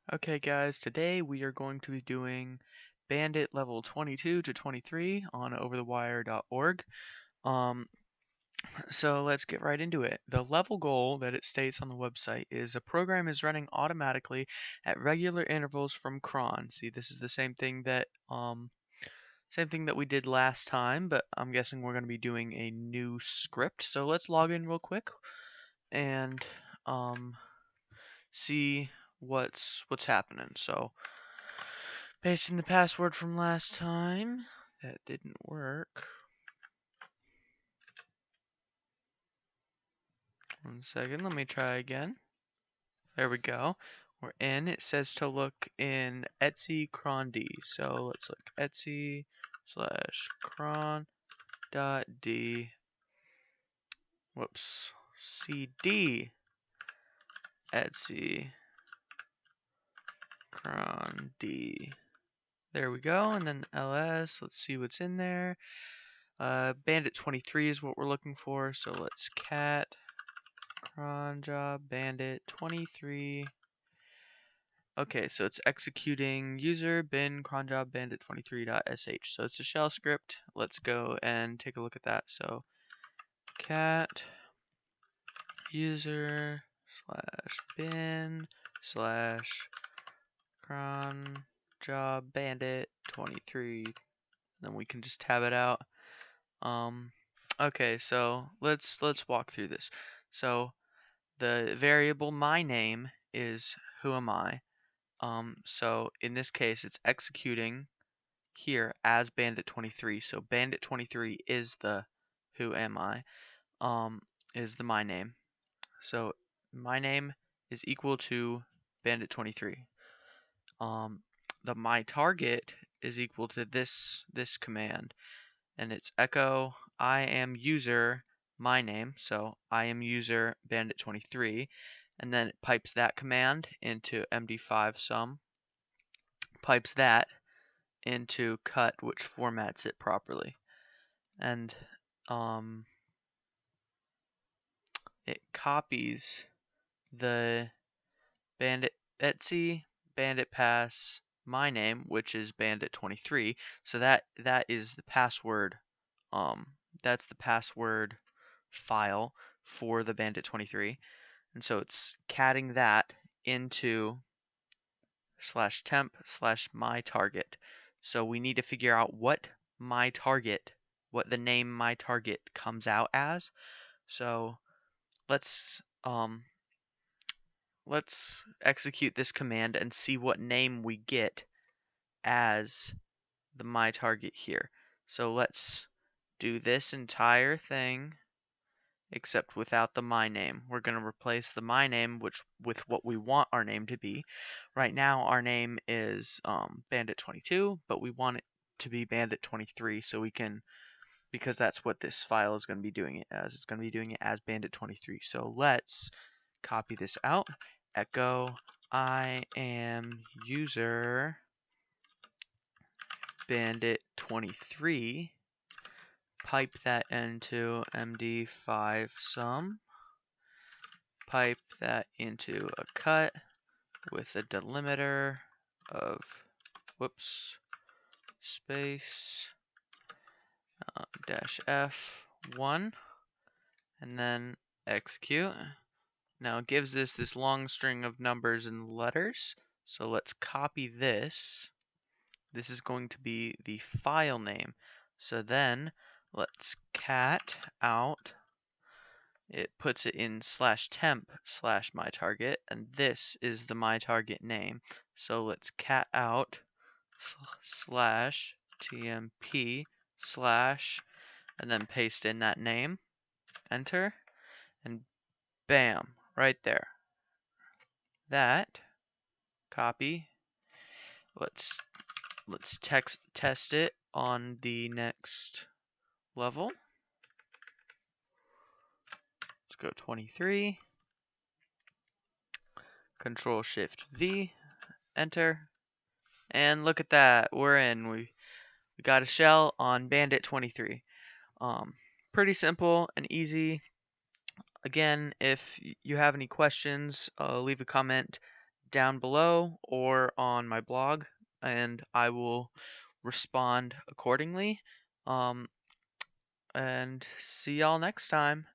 Okay guys, today we are going to be doing Bandit level 22 to 23 on overthewire.org. Um, so let's get right into it. The level goal that it states on the website is a program is running automatically at regular intervals from cron. See, this is the same thing that we did last time, but I'm guessing we're going to be doing a new script. So let's log in real quick and um, see what's happening. So pasting the password from last time. That didn't work. 1 second, let me try again. There we go. We're in. It says to look in Etsy cron D. So let's look Etsy / cron dot D. Whoops. CD Etsy cron D. There we go. And then ls. Let's see what's in there. Bandit 23 is what we're looking for. So let's cat cron job bandit 23. Okay, so it's executing user bin cron job bandit 23.sh. So it's a shell script. Let's go and take a look at that. So cat user / bin / cron job bandit 23. Then we can just tab it out. Okay, so let's walk through this. So the variable my name is who am I. So in this case, it's executing here as Bandit 23. So Bandit 23 is the who am I, is the my name. So my name is equal to Bandit 23. The my target is equal to this command, and it's echo I am user my name. So I am user Bandit 23. And then it pipes that command into MD5 sum, pipes that into cut, which formats it properly, and it copies the bandit Etsy bandit pass my name, which is bandit 23. So that is the password. That's the password file for the bandit 23, and so it's catting that into /temp / my target. So we need to figure out what the name my target comes out as. So let's execute this command and see what name we get as the my target here. So let's do this entire thing except without the my name. We're going to replace the my name with what we want our name to be. Right now our name is Bandit 22, but we want it to be Bandit 23 so we can, because that's what this file is going to be doing it as. It's going to be doing it as Bandit 23. So let's copy this out. Echo I am user Bandit 23. Pipe that into MD5 sum. Pipe that into a cut with a delimiter of space -f1, and then execute. Now it gives us this long string of numbers and letters. So let's copy this. This is going to be the file name. So then let's cat out. It puts it in /temp / my target, and this is the my target name. So let's cat out /tmp/ and then paste in that name, enter, and bam, right there. That copy. Let's test it on the next level. Let's go 23. Control Shift V, enter, and look at that. We're in. We got a shell on Bandit 23. Pretty simple and easy. Again, if you have any questions, leave a comment down below or on my blog, and I will respond accordingly. And see y'all next time.